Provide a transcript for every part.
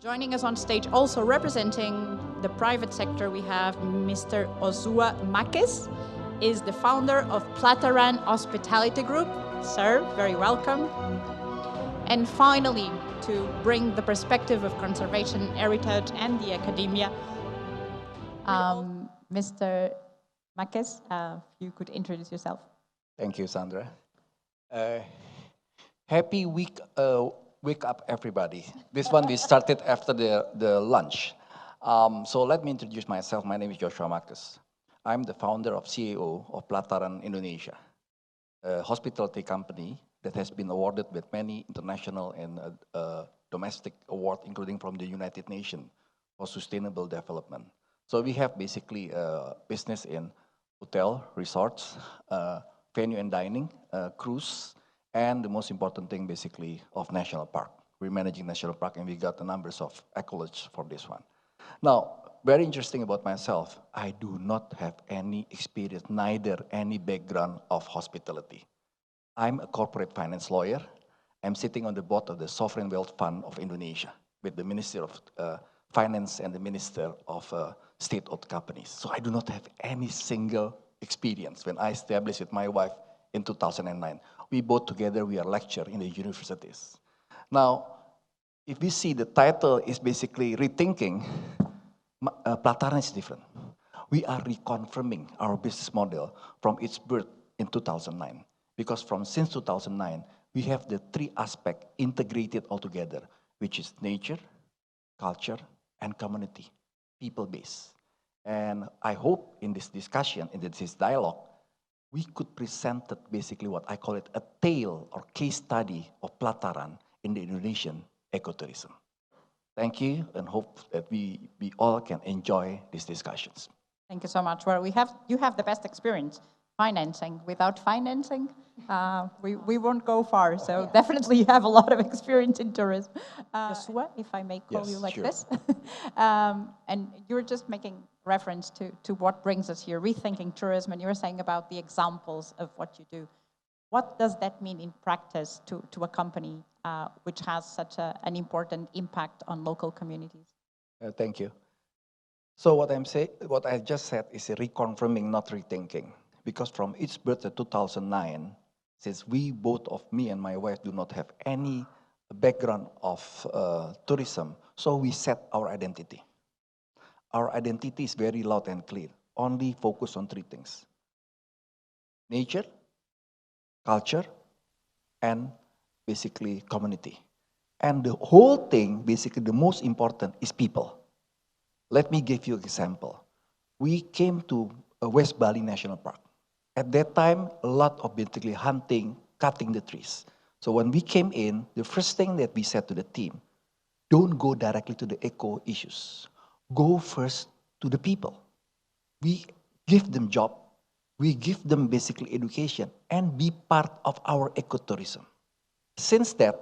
Joining us on stage, also representing the private sector, we have Mr. Yozua is the founder of Plataran Hospitality Group. Sir, very welcome. And finally, to bring the perspective of conservation, heritage, and the academia, Mr. Marquez, if you could introduce yourself. Thank you, Sandra. Happy wake up, everybody. This one we started after the lunch. So let me introduce myself. My name is Joshua Marcus. I'm the founder of CEO of Plataran Indonesia, a hospitality company that has been awarded with many international and domestic awards, including from the United Nations for Sustainable Development. So we have basically a business in hotel, resorts, venue and dining, cruise, and the most important thing basically of national park. We're managing national park and we got the numbers of accolades for this one. Now, very interesting about myself, I do not have any experience, neither any background of hospitality. I'm a corporate finance lawyer. I'm sitting on the board of the Sovereign Wealth Fund of Indonesia with the Minister of Finance and the Minister of State-owned companies. So I do not have any single experience. When I established with my wife in 2009, we both together, we are lecturer in the universities. Now, if we see the title is basically Rethinking, Plataran is different. We are reconfirming our business model from its birth in 2009. Because since 2009, we have the three aspects integrated all together, which is nature, culture, and community, people-based. And I hope in this discussion, in this dialogue, we could present basically what I call it a tale or case study of Plataran in the Indonesian ecotourism. Thank you, and hope that we all can enjoy these discussions. Thank you so much. Well, you have the best experience financing. Without financing, we won't go far. So definitely you have a lot of experience in tourism. Yozua, if I may call you like this. And you're just making reference to what brings us here, rethinking tourism, and you were saying about the examples of what you do. What does that mean in practice to a company which has such an important impact on local communities? Thank you. So what I just said is reconfirming, not rethinking. Because from its birth in 2009, since me and my wife do not have any background of tourism, so we set our identity. Our identity is very loud and clear, only focus on three things: nature, culture, and basically community. And the whole thing, basically the most important is people. Let me give you an example. We came to West Bali National Park. At that time, a lot of basically hunting, cutting the trees. So when we came in, the first thing that we said to the team, don't go directly to the eco issues. Go first to the people. We give them job. We give them basically education and be part of our ecotourism. Since that,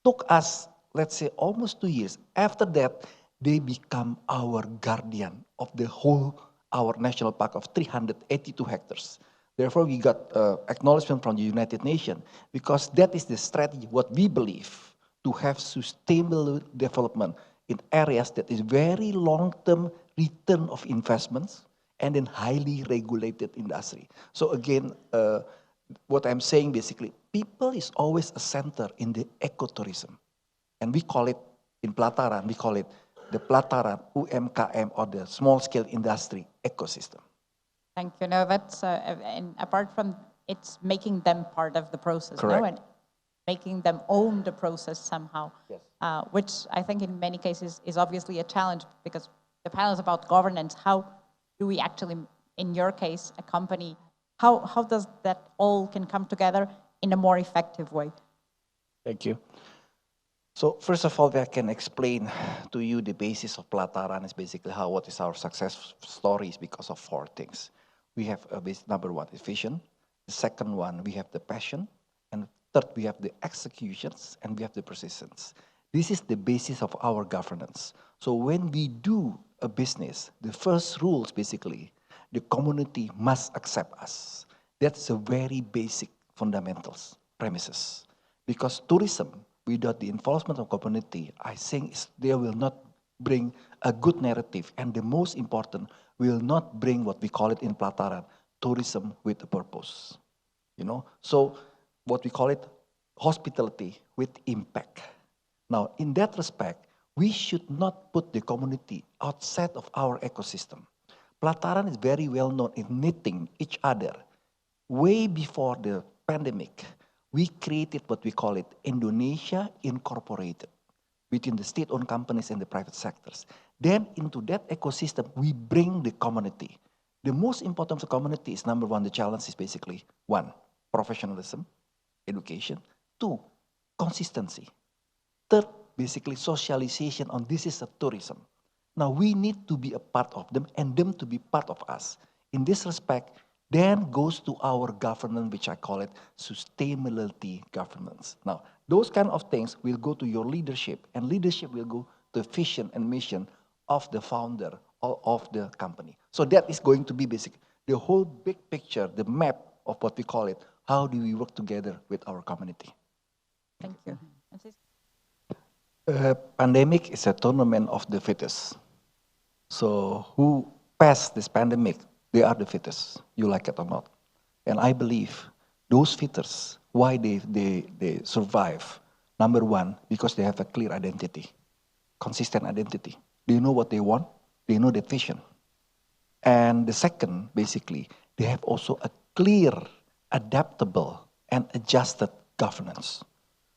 took us, let's say, almost 2 years. After that, they become our guardian of the whole our national park of 382 hectares. Therefore, we got acknowledgement from the United Nations because that is the strategy, what we believe, to have sustainable development in areas that is very long-term return of investments and then highly regulated industry. So again, what I'm saying basically, people is always a center in the ecotourism. And we call it, in Plataran, we call it the Plataran UMKM or the small scale industry ecosystem. Thank you. No, that's, and apart from it's making them part of the process, Correct. No? And making them own the process somehow, yes. Which I think in many cases is obviously a challenge because the panel is about governance. How do we actually, in your case, a company, how does that all can come together in a more effective way? Thank you. So first of all, I can explain to you the basis of Plataran is basically what is our success stories because of 4 things. We have number 1 is vision. The second one, we have the passion. And third, we have the executions and we have the persistence. This is the basis of our governance. So when we do a business, the first rules basically, the community must accept us. That's a very basic fundamentals, premises. Because tourism, without the involvement of community, I think they will not bring a good narrative, and the most important, will not bring what we call it in Plataran, tourism with a purpose. So what we call it, hospitality with impact. Now, in that respect, we should not put the community outside of our ecosystem. Plataran is very well known in knitting each other. Way before the pandemic, we created what we call it Indonesia Incorporated, between the state-owned companies and the private sectors. Then into that ecosystem, we bring the community. The most important for community is, number one, the challenge is basically, one, professionalism, education. Two, consistency. Third, basically socialization on this is a tourism. Now we need to be a part of them and them to be part of us. In this respect, then goes to our governance, which I call it sustainability governance. Now, those kind of things will go to your leadership, and leadership will go to vision and mission of the founder of the company. So that is going to be basic, the whole big picture, the map of what we call it, how do we work together with our community. Thank you. Pandemic is a tournament of the fittest. So who passed this pandemic, they are the fittest, you like it or not. And I believe those fittest, why they survive, number one, because they have a clear identity, consistent identity. They know what they want, they know that vision. And the second, basically, they have also a clear, adaptable, and adjusted governance.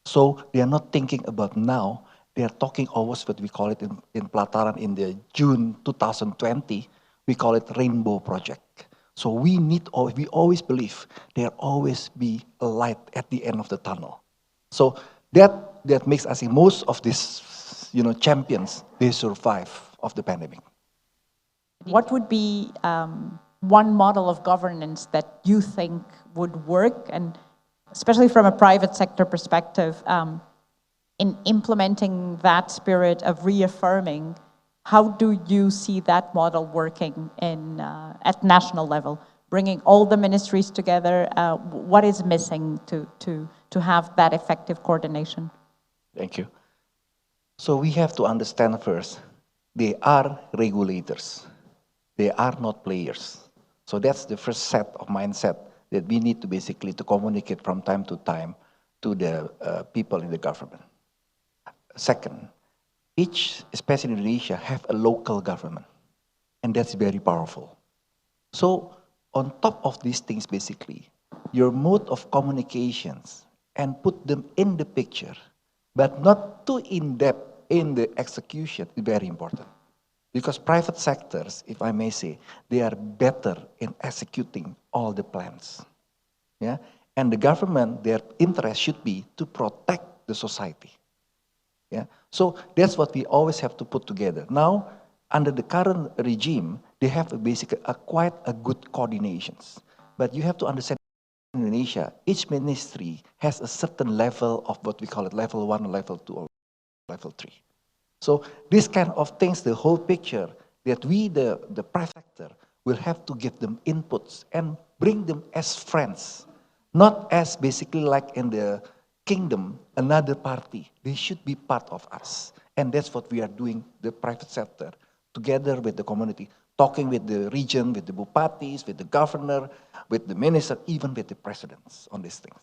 So they are not thinking about now, they are talking always what we call it in Plataran in the June 2020, we call it Rainbow Project. So we always believe there always be a light at the end of the tunnel. So that makes us think most of these champions, they survive of the pandemic. What would be one model of governance that you think would work, and especially from a private sector perspective, in implementing that spirit of reaffirming? How do you see that model working at national level, bringing all the ministries together? What is missing to have that effective coordination? Thank you. So we have to understand first, they are regulators. They are not players. So that's the first set of mindset that we need to basically to communicate from time to time to the people in the government. Second, each, especially in Indonesia, have a local government, and that's very powerful. So on top of these things, basically, your mode of communications and put them in the picture, but not too in-depth in the execution is very important. Because private sectors, if I may say, they are better in executing all the plans. Yeah? And the government, their interest should be to protect the society. Yeah? So that's what we always have to put together. Now, under the current regime, they have quite a good coordinations. But you have to understand, in Indonesia, each ministry has a certain level of what we call it level 1, level 2, or level 3. So this kind of things, the whole picture, that we, the private sector, will have to give them inputs and bring them as friends, not as basically like in the kingdom, another party. They should be part of us. And that's what we are doing, the private sector, together with the community, talking with the region, with the bupatis, with the governor, with the minister, even with the presidents on these things.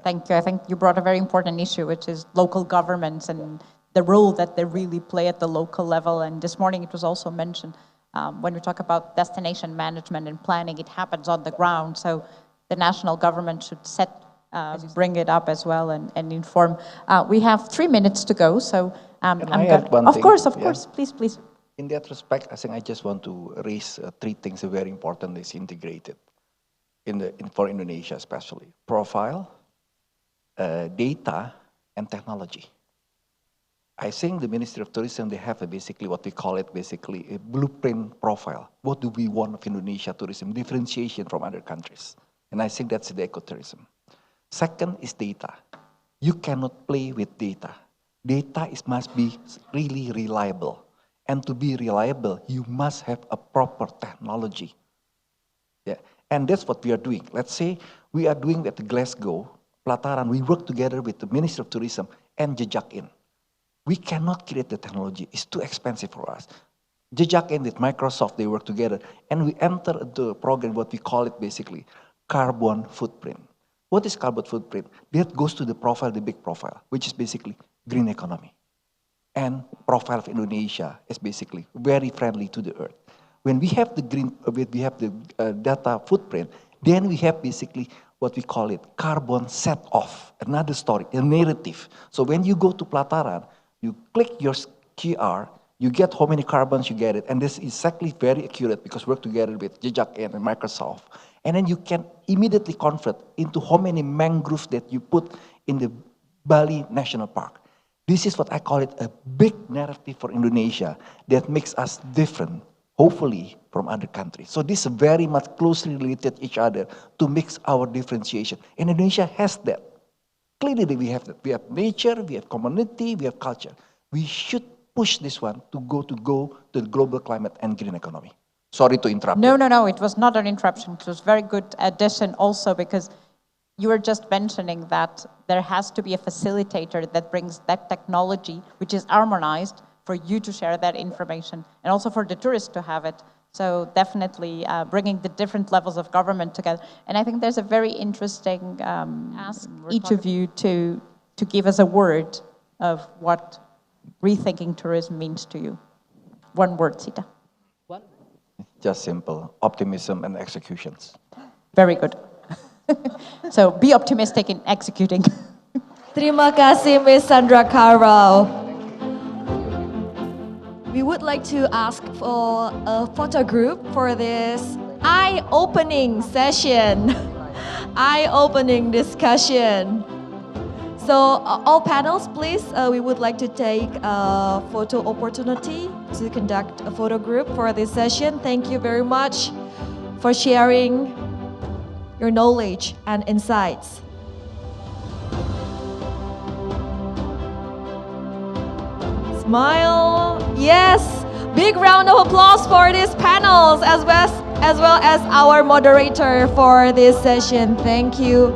Thank you. I think you brought a very important issue, which is local governments and the role that they really play at the local level. And this morning it was also mentioned, when we talk about destination management and planning, it happens on the ground. So the national government should bring it up as well and inform. We have 3 minutes to go, so Can I add one of thing? course, please. In that respect, I think I just want to raise 3 things that are very important is integrated for Indonesia especially. Profile, data, and technology. I think the Ministry of Tourism, they have basically what we call it basically a blueprint profile. What do we want of Indonesia tourism? Differentiation from other countries. And I think that's the ecotourism. Second is data. You cannot play with data. Data must be really reliable. And to be reliable, you must have a proper technology. Yeah. And that's what we are doing. Let's say we are doing at Glasgow, Plataran, we work together with the Ministry of Tourism and jejak-in. We cannot create the technology. It's too expensive for us. Jejak-in with Microsoft, they work together, and we enter into a program, what we call it basically, carbon footprint. What is carbon footprint? That goes to the profile, the big profile, which is basically green economy. And profile of Indonesia is basically very friendly to the earth. When we have the data footprint, then we have basically what we call it carbon set off, another story, a narrative. So when you go to Plataran, you click your QR, you get how many carbons you get it, and this is exactly very accurate because we work together with jejak-in and Microsoft. And then you can immediately convert into how many mangroves that you put in the Bali National Park. This is what I call it a big narrative for Indonesia that makes us different, hopefully, from other countries. So this is very much closely related to each other to mix our differentiation. And Indonesia has that. Clearly we have that. We have nature, we have community, we have culture. We should push this one to go to the global climate and green economy. Sorry to interrupt. No, it was not an interruption. It was a very good addition also because you were just mentioning that there has to be a facilitator that brings that technology, which is harmonized, for you to share that information and also for the tourists to have it. So definitely bringing the different levels of government together. And I think there's a very interesting ask each of you to give us a word of what rethinking tourism means to you. One word, Sita. One. Just simple, optimism and executions. Very good. So be optimistic in executing. Terima kasih, Ms. Sandra Karau. We would like to ask for a photo group for this eye-opening session, eye-opening discussion. So all panels, please, we would like to take a photo opportunity to conduct a photo group for this session. Thank you very much for sharing your knowledge and insights. Smile. Yes. Big round of applause for these panels as well as our moderator for this session. Thank you.